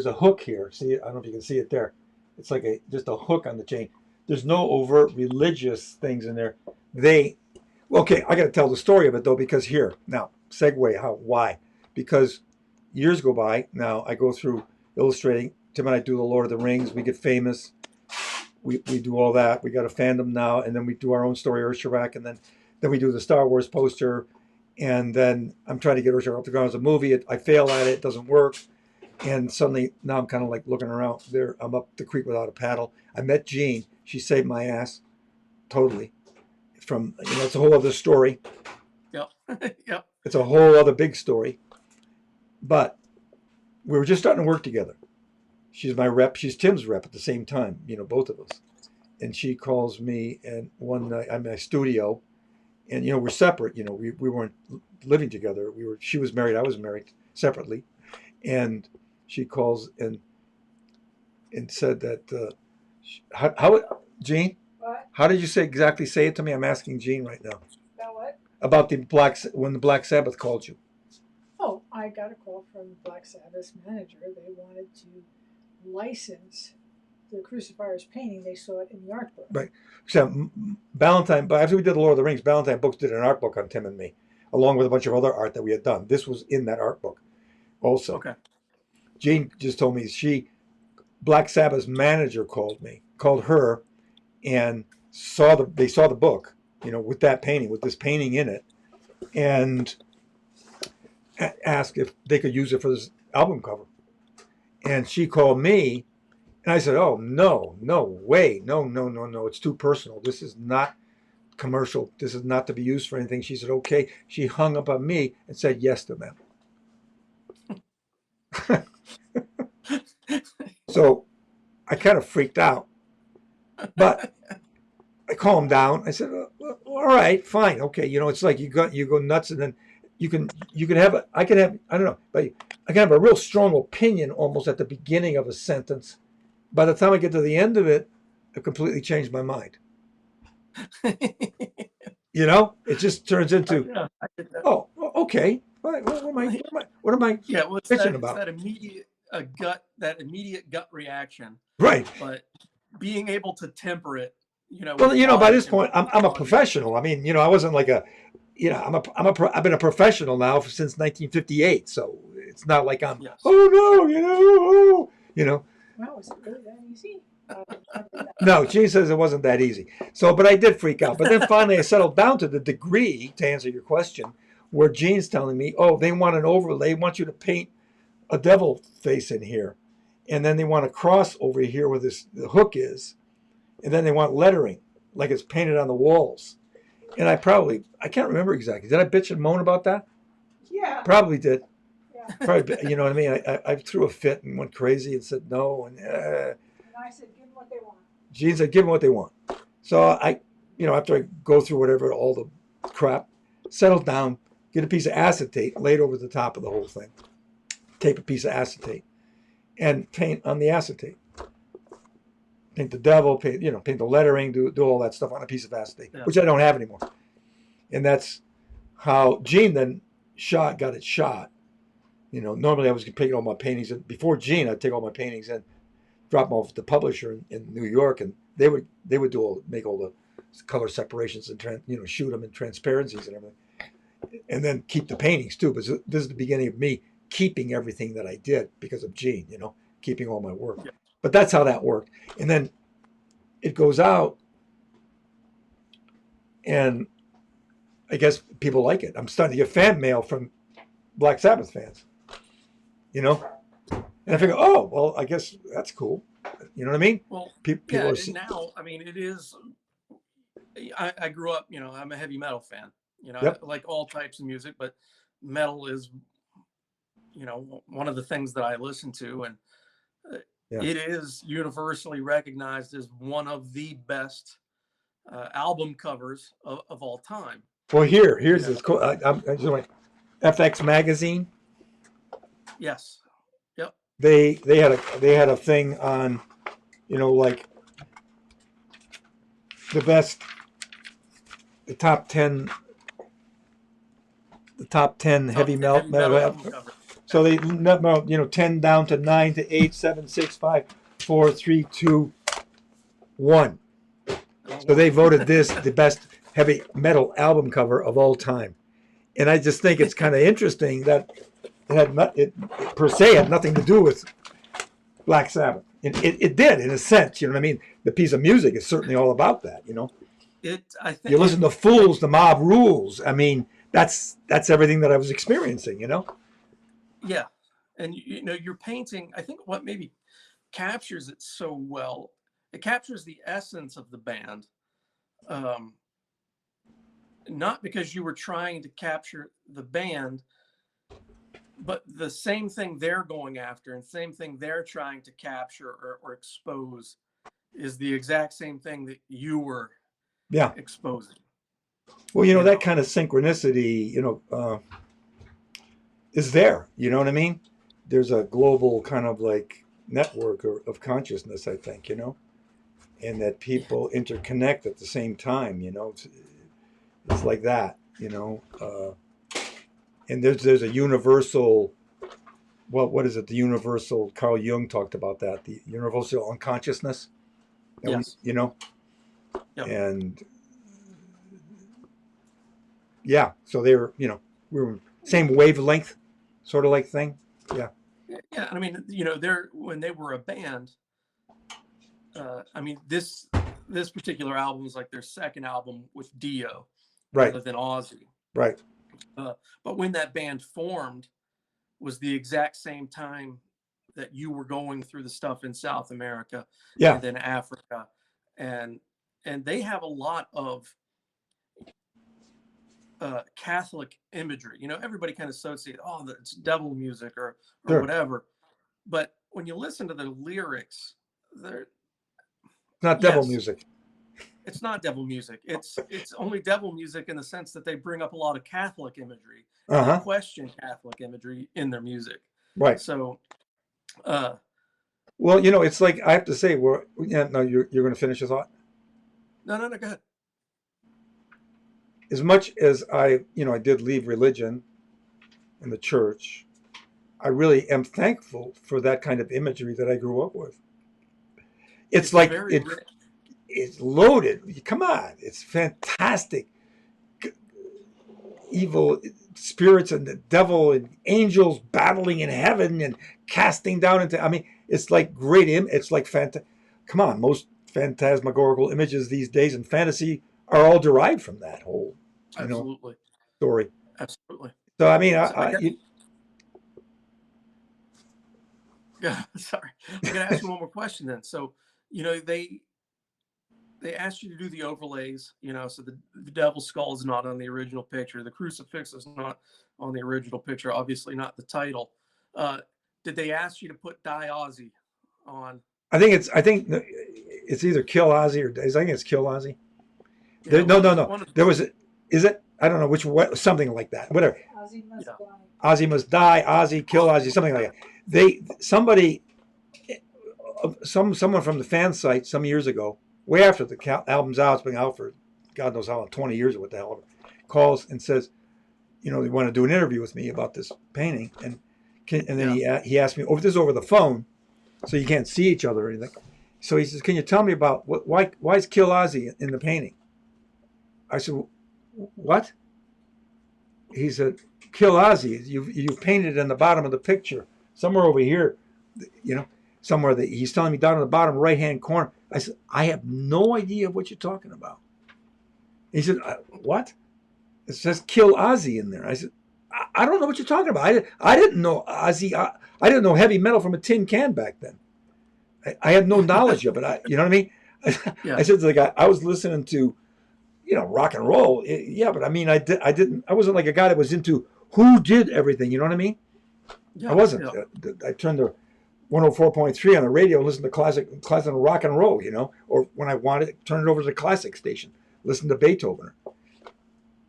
a hook here. See, I don't know if you can see it there. It's like just a hook on the chain. There's no overt religious things in there. They Okay, I got to tell the story of it though, because here now segue why? Because years go by. Now I go through illustrating. Tim and I do the Lord of the Rings. We get famous. We do all that. We got a fandom now, and then we do our own story, Ursharak, and then we do the Star Wars poster, and then I'm trying to get Ursharak off the ground as a movie. I fail at it. It doesn't work. And suddenly now I'm kind of like looking around there. I'm up the creek without a paddle. I met Jean. She saved my ass totally from, it's a whole other story. Yep. Yep. It's a whole other big story. But we were just starting to work together. She's my rep. She's Tim's rep at the same time, both of us. And she calls me, and one night I'm in my studio, and we're separate. We weren't living together. She was married. I was married separately. And she calls and said that how Jean, What? How did you exactly say it to me? I'm asking Gene right now About what? about when the Black Sabbath called you. Oh, I got a call from Black Sabbath's manager. They wanted to license the Crucifier's painting. They saw it in the art book. Right. So Valentine, but after we did the Lord of the Rings, Valentine Books did an art book on Tim and me, along with a bunch of other art that we had done. This was in that art book also. Okay. Jean just told me Black Sabbath's manager called her, and they saw the book, with that painting, with this painting in it, and asked if they could use it for this album cover. And she called me, and I said, "Oh, no, no way, no, no, no, no! It's too personal. This is not commercial. This is not to be used for anything." She said, "Okay." She hung up on me and said yes to them. So I kind of freaked out, but I calmed down. I said, "All right, fine, okay." It's like you go nuts, and then you can have I can have, I don't know, but I can have a real strong opinion almost at the beginning of a sentence. By the time I get to the end of it, I've completely changed my mind. It just turns into, Yeah, I did that. oh, okay. What am I Yeah, well, bitching it's about? that immediate gut reaction, Right. but being able to temper it, Well, with by logic this point, I'm a logic. professional. I mean, I wasn't like I've been a professional now since 1958. So it's not like I'm, Yes. oh no, Wow, was it really that easy? No, Gene says it wasn't that easy. So, but I did freak out. But then finally I settled down to the degree, to answer your question, where Gene's telling me, oh, they want an overlay. They want you to paint a devil face in here. And then they want a cross over here where the hook is. And then they want lettering, like it's painted on the walls. And I can't remember exactly. Did I bitch and moan about that? Yeah. Probably did. Yeah. Probably, you know what I mean? I threw a fit and went crazy and said no. And And I said, give them what they want. Gene said, give them what they want. So after I go through whatever, all the crap, settle down, get a piece of acetate, lay it over the top of the whole thing, tape a piece of acetate, and paint on the acetate. Paint the devil, paint the lettering, do all that stuff on a piece of acetate, Yeah. which I don't have anymore. And that's how Gene then got it shot. Normally I was painting all my paintings. Before Gene, I'd take all my paintings and drop them off to the publisher in New York, and they would make all the color separations and shoot them in transparencies and everything, and then keep the paintings too. But this is the beginning of me keeping everything that I did because of Gene, keeping all my work. Yeah. But that's how that worked. And then it goes out, and I guess people like it. I'm starting to get fan mail from Black Sabbath fans, and I figure, oh, well, I guess that's cool. You know what I mean? Well, People yeah, are and now, I mean, it is. I grew up, I'm a heavy metal fan. Yep. I like all types of music, but metal is, one of the things that I listen to, and Yeah. it is universally recognized as one of the best album covers of all time. Well, here's this cool. I'm just like FX magazine. Yes. Yep. They had a thing on, like the top 10 heavy metal album cover. So they 10 down to 9 to 8, 7, 6, 5, 4, 3, 2, 1. So they voted this the best heavy metal album cover of all time. And I just think it's kind of interesting that it per se had nothing to do with Black Sabbath. It did, in a sense, you know what I mean? The piece of music is certainly all about that, I think you listen to Fools, the Mob Rules. I mean, that's everything that I was experiencing, Yeah. And, you're painting, I think what maybe captures it so well, it captures the essence of the band. Not because you were trying to capture the band, but the same thing they're going after and same thing they're trying to capture or expose is the exact same thing that you were exposing. Well, that kind of synchronicity, is there. You know what I mean? There's a global kind of like network of consciousness, I think, and that people interconnect at the same time. It's like that. And there's a universal. Well, what is it? The universal. Carl Jung talked about that. The universal unconsciousness. Yes. Yep. And yeah, so they were, we were same wavelength, sort of like thing. Yeah. Yeah. I mean, when they were a band, I mean, this particular album was like their second album with Dio, Right. rather than Ozzy. Right. But when that band formed, was the exact same time that you were going through the stuff in South America, Yeah. and then Africa, and they have a lot of Catholic imagery. Everybody kind of associates, oh, it's devil music or Sure. whatever. But when you listen to the lyrics, they're Not devil yes, music. it's not devil music. It's only devil music in the sense that they bring up a lot of Catholic imagery. Uh-huh. They question Catholic imagery in their music. Right. So, well, it's like I have to say, no, you're going to finish your thought. no, go ahead. As much as I did leave religion and the church, I really am thankful for that kind of imagery that I grew up with. It's like it's loaded. Come on, it's fantastic. Evil spirits and the devil and angels battling in heaven and casting down into. I mean, it's like great. It's like come on, most phantasmagorical images these days in fantasy are all derived from that whole, Absolutely. Story. Absolutely. So I mean, sorry, I gotta ask you one more question then. So, they asked you to do the overlays, so the devil's skull is not on the original picture. The crucifix is not on the original picture, obviously not the title. Did they ask you to put Die Ozzy on? I think it's either Kill Ozzy or I think it's Kill Ozzy. Yeah, no. There was, is it? I don't know something like that. Whatever. Ozzy must die. Ozzy must die. Ozzy, kill Ozzy, something like that. Someone from the fan site some years ago, way after the album's out, it's been out for God knows how long, 20 years or what the hell, calls and says, they want to do an interview with me about this painting, and then he asked me, this is over the phone, so you can't see each other or anything. So he says, can you tell me about why is Kill Ozzy in the painting? I said, what? He said, Kill Ozzy. You painted in the bottom of the picture, somewhere over here, somewhere that he's telling me down in the bottom right-hand corner. I said, I have no idea what you're talking about. He said, what? It says Kill Ozzy in there. I said, I don't know what you're talking about. I didn't know Ozzy. I didn't know heavy metal from a tin can back then. I had no knowledge of it. You know what I mean? I said to the guy, I was listening to, rock and roll. But I mean, I wasn't like a guy that was into who did everything. You know what I mean? Yeah, I wasn't. Yeah. I turned to 104.3 on the radio, listen to classic rock and roll, or when I wanted to turn it over to the classic station, listen to Beethoven.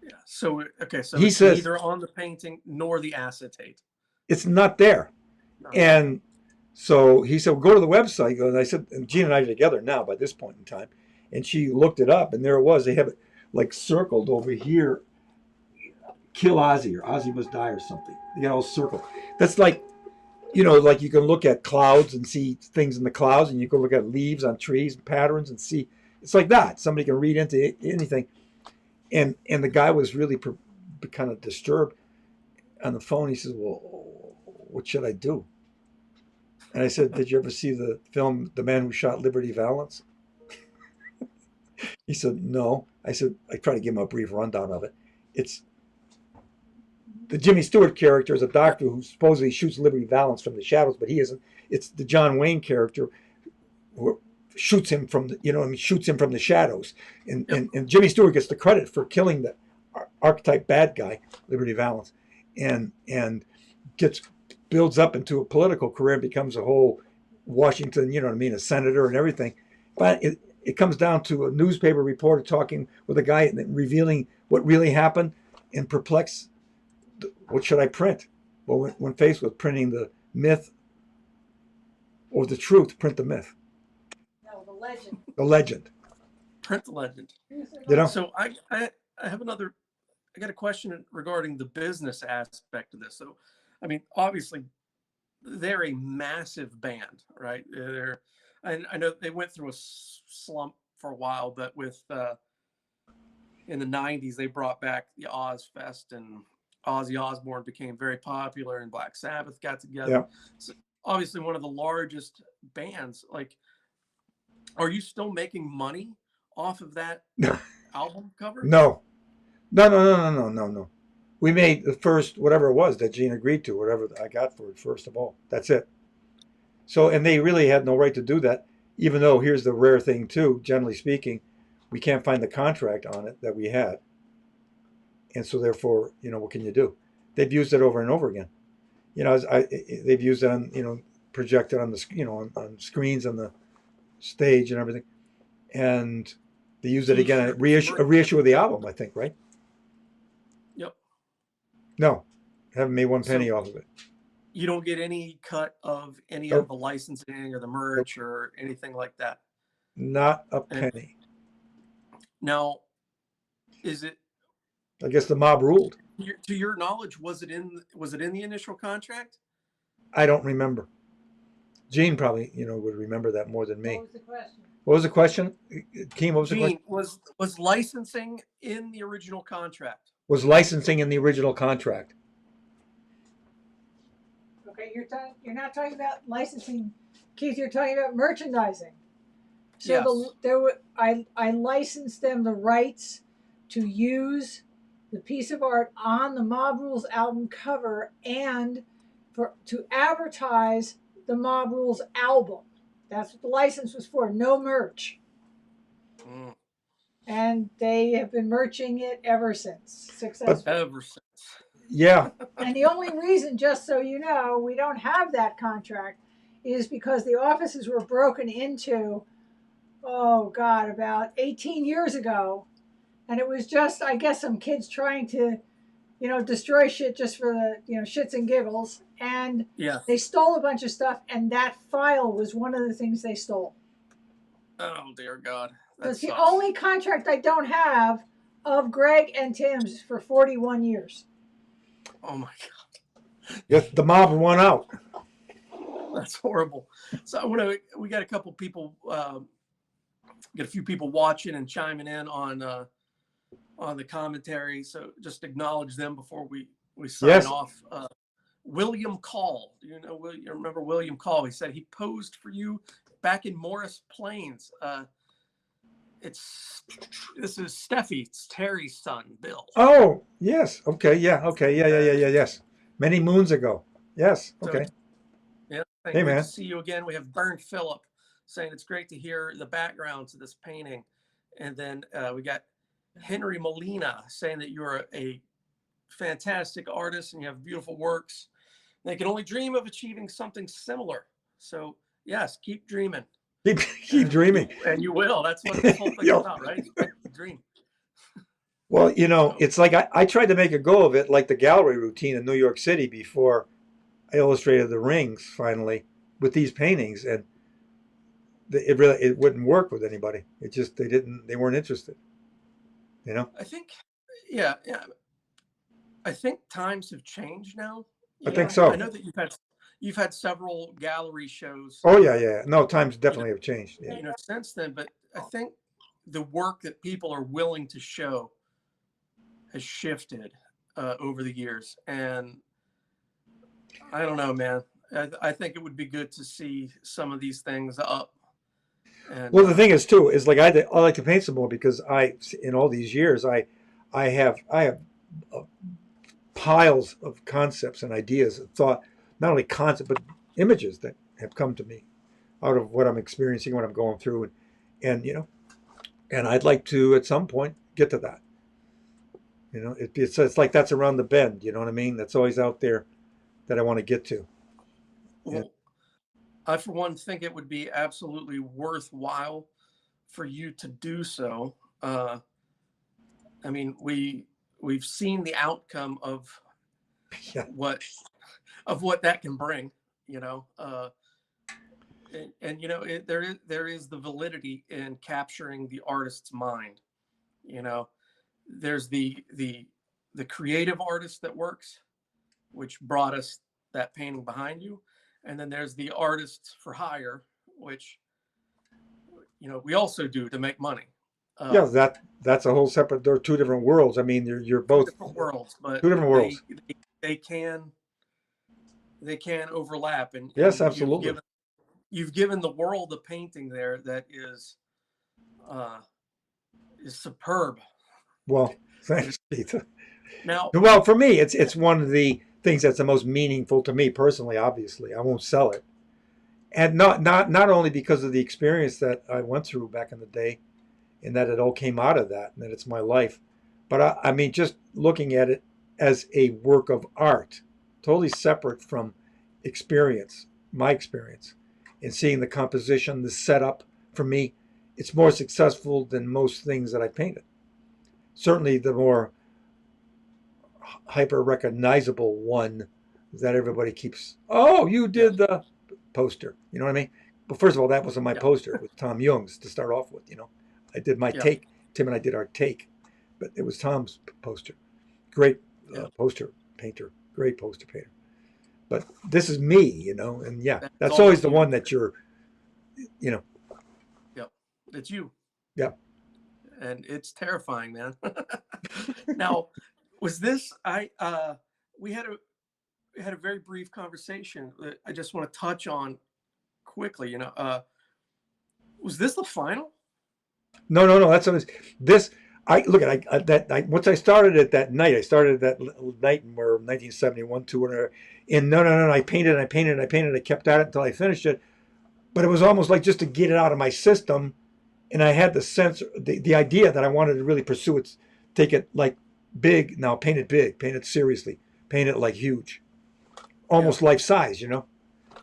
Yeah. So, okay. So he says, neither on the painting nor the acetate. It's not there. No. And so he said, well, go to the website. And I said, and Gina and I are together now by this point in time. And she looked it up, and there it was. They have it like circled over here. Kill Ozzy, or Ozzy must die, or something. They got all circled. That's like, like you can look at clouds and see things in the clouds, and you can look at leaves on trees and patterns and see. It's like that. Somebody can read into anything. And the guy was really kind of disturbed on the phone. He says, well, what should I do? And I said, did you ever see the film The Man Who Shot Liberty Valance? He said, no. I said, I tried to give him a brief rundown of it. It's the Jimmy Stewart character is a doctor who supposedly shoots Liberty Valance from the shadows, but he isn't. It's the John Wayne character who shoots him from the shadows. And Jimmy Stewart gets the credit for killing the archetype bad guy, Liberty Valance, and builds up into a political career and becomes a whole Washington, a senator and everything. But it comes down to a newspaper reporter talking with a guy and revealing what really happened, and perplexed. What should I print? Well, when faced with printing the myth or the truth, print the myth. No, the legend. The legend. Print the legend. Who's the You know? legend? So I have I got a question regarding the business aspect of this. So, I mean, obviously, they're a massive band, right? I know they went through a slump for a while, but with in the '90s they brought back the Oz Fest, and Ozzy Osbourne became very popular, and Black Sabbath got together. Yeah. So obviously, one of the largest bands. Like, are you still making money off of that album cover? No. No, no, no, no, no, no, no. We made the first, whatever it was that Gene agreed to, whatever I got for it, first of all. That's it. So, and they really had no right to do that, even though here's the rare thing, too, generally speaking, we can't find the contract on it that we had. And so, therefore, what can you do? They've used it over and over again. They've used it on, projected on the, on screens on the stage and everything. And they used it again, a reissue of the album, I think, right? Yep. No, haven't made one penny off of it. You don't get any cut of any Nope. of the licensing or the merch or anything like that. Not a And penny. now, is it I guess the mob ruled. to your knowledge? Was it in the initial contract? I don't remember. Gene probably, would remember that more than me. What was the question? What was the question? Keem, what was the question? Gene, was licensing in the original contract? Was licensing in the original contract? Okay, you're not talking about licensing, Keith. You're talking about merchandising. So Yes. I licensed them the rights to use the piece of art on the Mob Rules album cover and to advertise the Mob Rules album. That's what the license was for. No merch. Mm, And they have been merching it ever since. Successfully. ever since. Yeah. And the only reason, just so you know, we don't have that contract is because the offices were broken into, oh God, about 18 years ago. And it was just, I guess, some kids trying to, destroy shit just for the, shits and giggles. And Yeah. they stole a bunch of stuff, and that file was one of the things they stole. Oh dear God. That That's the sucks. only contract I don't have of Greg and Tim's for 41 years. Oh my Yes, the mob won out. God. That's horrible. So we got a couple people, got a few people watching and chiming in on the commentary. So just acknowledge them before we sign Yes. off. William Call. Do you remember William Call? He said he posed for you back in Morris Plains. This is Steffi. It's Terry's son, Bill. Oh, yes. Okay. Yeah. Okay. Yeah. Yes. Many moons ago. Yes. Okay. Yeah. Hey, Great man. to see you again. We have Bernd Phillip saying it's great to hear the background to this painting. And then we got Henry Molina saying that you're a fantastic artist and you have beautiful works. They can only dream of achieving something similar. So yes, keep dreaming. Keep dreaming. And you will. That's what this whole thing is about, right? Dream. Well, it's like I tried to make a go of it, like the gallery routine in New York City before I illustrated the rings finally with these paintings, and it wouldn't work with anybody. It just they weren't interested. I think, yeah. I think times have changed now. I think so. I know that you've had several gallery shows. Oh yeah. No, times definitely have changed. Yeah. Since then, but I think the work that people are willing to show has shifted over the years, and I don't know, man. I think it would be good to see some of these things up. And, well, the thing is too is like I like to paint some more because in all these years I have piles of concepts and ideas and thought, not only concepts but images that have come to me out of what I'm experiencing, what I'm going through, and I'd like to at some point get to that. It's like that's around the bend. You know what I mean? That's always out there that I want to get to. well, I, for one, think it would be absolutely worthwhile for you to do so. I mean, we've seen the outcome of Yeah. what that can bring. and there is the validity in capturing the artist's mind. You know, there's the creative artist that works, which brought us that painting behind you, and then there's the artists for hire, which we also do to make money. Yeah, Uh, that's a whole separate. They're two different worlds. I mean, you're Two both different worlds, but two different worlds. they can they can overlap, and Yes, absolutely. you've given the world a painting there that uh, is superb. Well, thanks, Peter. Now, Well, for me, it's one of the things that's the most meaningful to me personally. Obviously, I won't sell it, and not only because of the experience that I went through back in the day, and that it all came out of that, and that it's my life, but I mean, just looking at it as a work of art, totally separate from experience, my experience, and seeing the composition, the setup. For me, it's more successful than most things that I painted. Certainly, the more hyper recognizable one that everybody keeps. Oh, you yeah, did the poster. You know what I mean? But first of all, that wasn't my yeah, poster. It was Tom Young's to start off with. I did my yeah, take. Tim and I did our take, but it was Tom's poster. Great yeah. poster painter. Great poster painter. But this is me, and yeah, That's that's all always the you. one that you're, you know, Yep, it's you, yeah. and it's terrifying, man. Now, was this I we had a very brief conversation that I just want to touch on quickly. Was this the final? No, no, no. That's what this. I look at that. Once I started it that night, I started that night in where 1971, two, and no, no, no. I painted, I painted, I painted. I kept at it until I finished it. But it was almost like just to get it out of my system, and I had the sense, the idea that I wanted to really pursue it, take it like big. Now paint it big, paint it seriously, paint it like huge, Yeah, almost life size.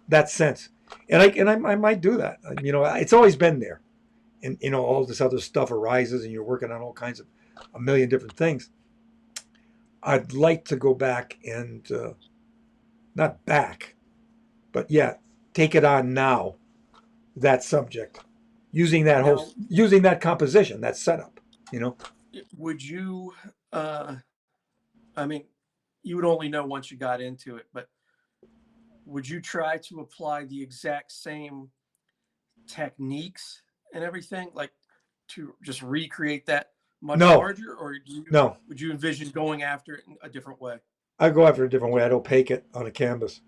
That sense, and I might do that. It's always been there, and all this other stuff arises, and you're working on all kinds of a million different things. I'd like to go back and not back, but yeah, take it on now. That subject, now, using that composition, that setup. You know, would you uh I mean, you would only know once you got into it, but would you try to apply the exact same techniques and everything, like to just recreate that much no, larger, or no. would you envision going after it in a different way? I go after a different way. I'd opaque it on a canvas.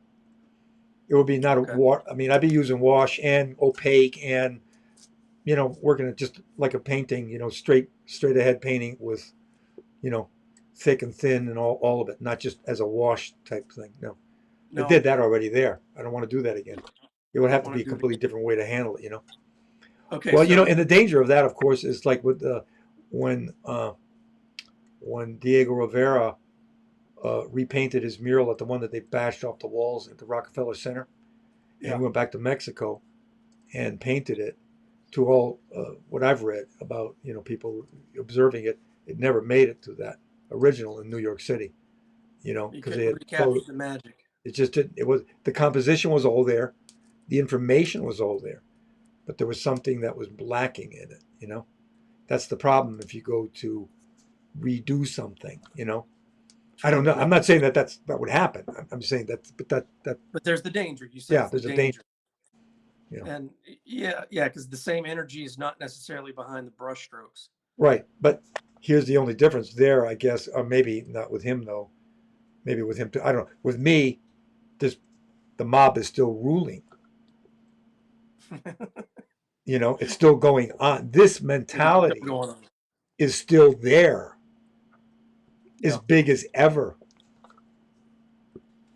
It would be not a Okay. wash. I mean, I'd be using wash and opaque and working it just like a painting. Straight ahead painting with you know, thick and thin and all of it, not just as a wash type thing. No, I No, did that already there. I don't want to do that again. It would you have don't to want be a to do it completely again. different way to handle it. Okay, Well, so and the danger of that, of course, is like with when uh, when Diego Rivera repainted his mural at the one that they bashed off the walls at the Rockefeller Center, and he yeah, went back to Mexico and painted it. To all what I've read about people observing it, it never made it to that original in New York City. you Because they couldn't had recapture the magic. it just didn't. It was the composition was all there, the information was all there, but there was something that was lacking in it. That's the problem if you go to redo something. I don't True, know. I'm yeah, not saying that would happen. I'm saying but that but there's the danger. You said yeah, it's the there's a danger. danger, You know, and yeah, because the same energy is not necessarily behind the brush strokes. right? But here's the only difference there, I guess, or maybe not with him though. Maybe with him too. I don't know. With me, there's the mob is still ruling. It's still going on. This Things are still mentality going on. is still there, as Yeah, big as ever,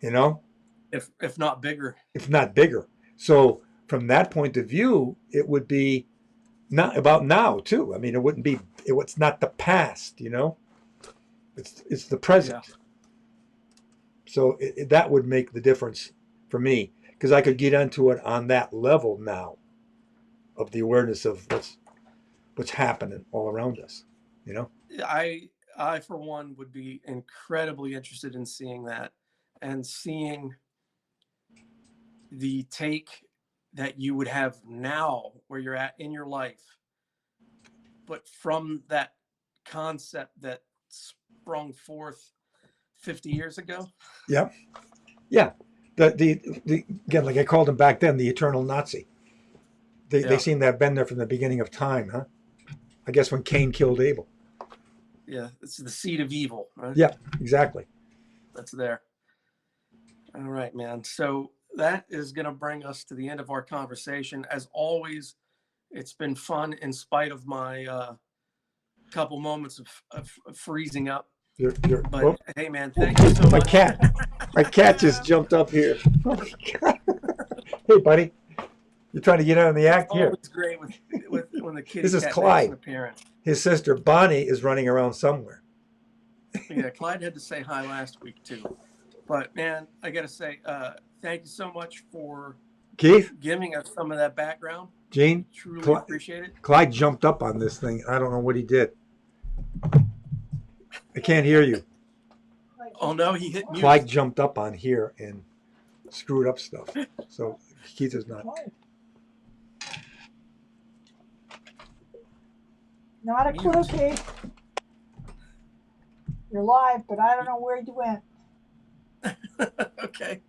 you know, if not bigger. if not bigger. So from that point of view, it would be not about now too. I mean, it wouldn't be. It's not the past, It's the Yeah, present. So that would make the difference for me because I could get into it on that level now of the awareness of what's happening all around us. You know. I for one would be incredibly interested in seeing that and seeing the take that you would have now where you're at in your life, but from that concept that sprung forth 50 years ago? Yeah. Yeah. The again, like I called him back then, the eternal Nazi. They Yeah. seem to have been there from the beginning of time, huh? I guess when Cain killed Abel. Yeah, it's the seed of evil, right? Yeah, exactly. That's there. All right, man. So that is going to bring us to the end of our conversation. As always, it's been fun in spite of my couple moments of freezing up. You're, But oh, hey, man, thank you so my much. my cat just jumped up here. Oh my God. Hey, buddy, you're trying to get out of the act here. Always great with when the kitty This is cat Clyde. makes an appearance. His sister Bonnie is running around somewhere. Yeah, Clyde had to say hi last week too. But man, I got to say, thank you so much for Keith, giving us some of that background. Gene, Truly appreciate it. Clyde jumped up on this thing. I don't know what he did. I can't hear you. Oh no, he hit mute. Clyde jumped up on here and screwed up stuff. So Keith is not. Not a clue, Keith. You're live, but I don't know where you went. Okay.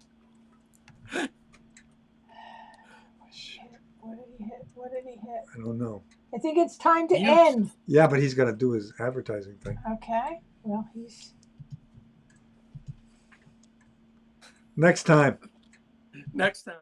What did he hit? What did he hit? I don't know. I think it's time to Mute. end. Yeah, but he's got to do his advertising thing. Okay. Well, he's. Next time. Next time.